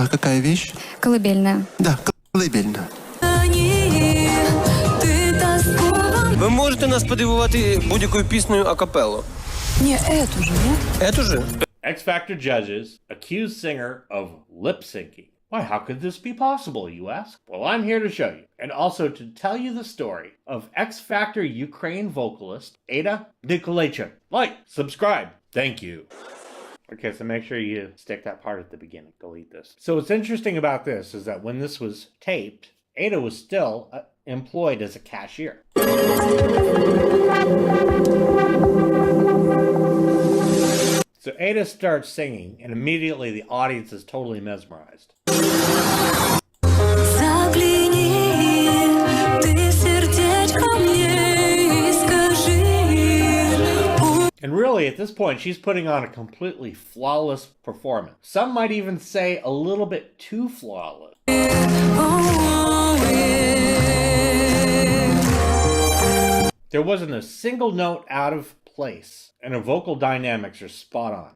А какая вещь? Колыбельная. Да, колыбельная. Ви можете нас подивувати будь-якою піснею акапелло? Не, эту же, нет? Эту же? X Factor judges accuse singer of lip syncing. Why, how could this be possible, you ask? Well, I'm here to show you, and also to tell you the story of X Factor Ukrainian vocalist Aida Nikolaychuk. Like, subscribe. Thank you. Okay, so make sure you stick that part at the beginning. Delete this. So what's interesting about this is that when this was taped, Aida was still employed as a cashier. So Aida starts singing, and immediately the audience is totally mesmerized. And really, at this point, she's putting on a completely flawless performance. Some might even say a little bit too flawless. There wasn't a single note out of place, and her vocal dynamics are spot on.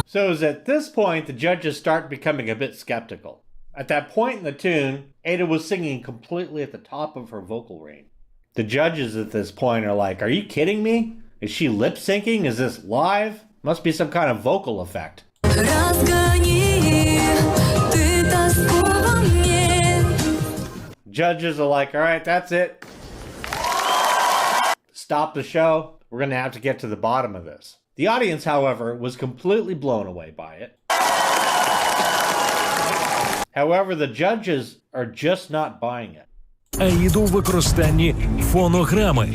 So it's at this point the judges start becoming a bit skeptical. At that point in the tune, Aida was singing completely at the top of her vocal range. The judges at this point are like, are you kidding me? Is she lip syncing? Is this live? Must be some kind of vocal effect. Judges are like, all right, that's it. Stop the show. We're going to have to get to the bottom of this. The audience, however, was completely blown away by it. However, the judges are just not buying it. Аїду у використанні фонограми.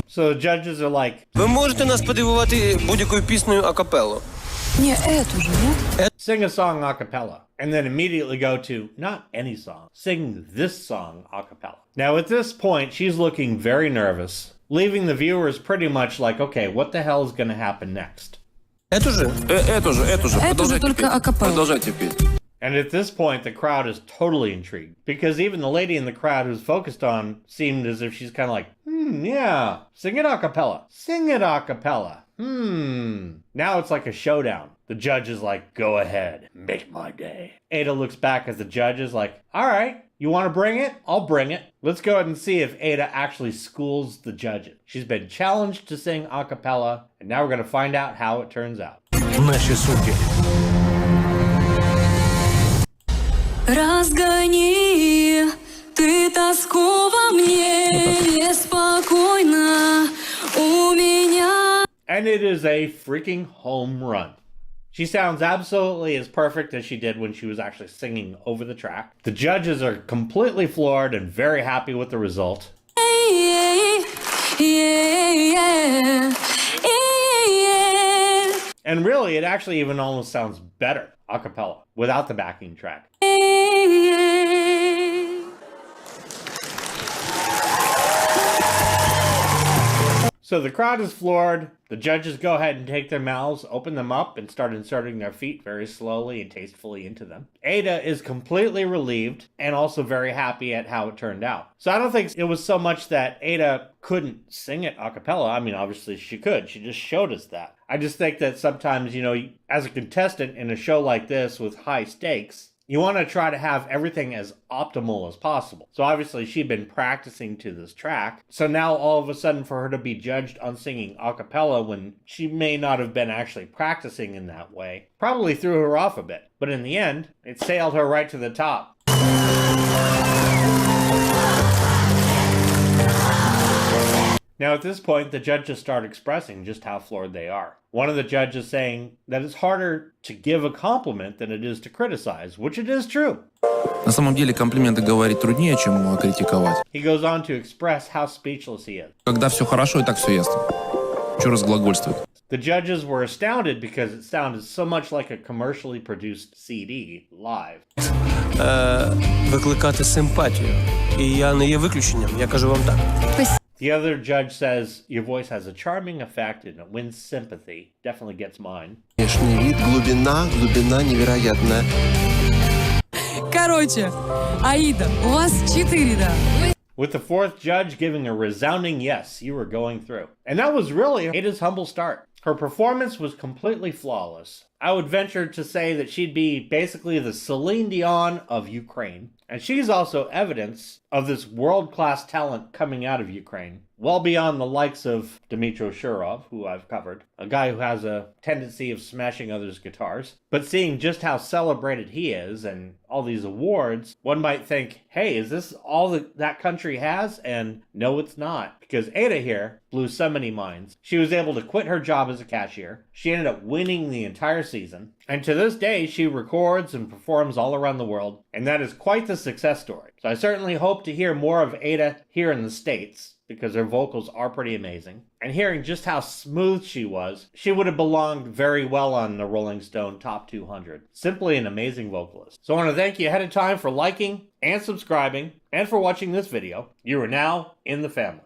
So the judges are like, Ви можете нас подивувати будь-якою піснею акапелло? Не, эту же, нет? sing a song a cappella, and then immediately go to, not any song, sing this song a cappella. Now at this point, she's looking very nervous, leaving the viewers pretty much like, okay, what the hell is going to happen next? Эту же? Эту же. Это же Продолжайте только петь. акапелла. Продолжайте петь. And at this point, the crowd is totally intrigued, because even the lady in the crowd who's focused on seemed as if she's kind of like, yeah, sing it a cappella. Sing it a cappella. Now it's like a showdown. The judge is like, go ahead, make my day. Aida looks back at the judges like, all right, you want to bring it? I'll bring it. Let's go ahead and see if Aida actually schools the judges. She's been challenged to sing a cappella, and now we're going to find out how it turns out. Наші судді. Разгони ты тоску во мне, неспокойно у меня. And it is a freaking home run. She sounds absolutely as perfect as she did when she was actually singing over the track. The judges are completely floored and very happy with the result. And really, it actually even almost sounds better a cappella without the backing track. So the crowd is floored. The judges go ahead and take their mouths, open them up, and start inserting their feet very slowly and tastefully into them. Aida is completely relieved and also very happy at how it turned out. So I don't think it was so much that Aida couldn't sing it a cappella. I mean, obviously she could. She just showed us that. I just think that sometimes, you know, as a contestant in a show like this with high stakes, you want to try to have everything as optimal as possible. So obviously she'd been practicing to this track. So now all of a sudden for her to be judged on singing a cappella when she may not have been actually practicing in that way probably threw her off a bit. But in the end, it sailed her right to the top. Now at this point, the judges start expressing just how floored they are. One of the judges saying that it's harder to give a compliment than it is to criticize, which it is true. На самом деле комплименты говорить труднее, чем критиковать. He goes on to express how speechless he is. Когда все хорошо, и так все ясно. Чего разглагольствовать? The judges were astounded because it sounded so much like a commercially produced CD live. Викликати симпатію. І я не є виключенням, я кажу вам так. The other judge says, your voice has a charming effect and it wins sympathy. Definitely gets mine. Внешний вид, глубина невероятная. Короче, Аида, у вас 4, да. With the fourth judge giving a resounding yes, you were going through. And that was really Aida's humble start. Her performance was completely flawless. I would venture to say that she'd be basically the Celine Dion of Ukraine. And she's also evidence of this world-class talent coming out of Ukraine, well beyond the likes of Dmytro Shurov, who I've covered, a guy who has a tendency of smashing others' guitars. But seeing just how celebrated he is and all these awards, one might think, hey, is this all that country has? And no, it's not. Because Aida here blew so many minds. She was able to quit her job as a cashier. She ended up winning the entire season. And to this day, she records and performs all around the world. And that is quite the success story. So I certainly hope to hear more of Aida here in the States, because her vocals are pretty amazing. And hearing just how smooth she was, she would have belonged very well on the Rolling Stone Top 200. Simply an amazing vocalist. So I want to thank you ahead of time for liking and subscribing, and for watching this video. You are now in the family.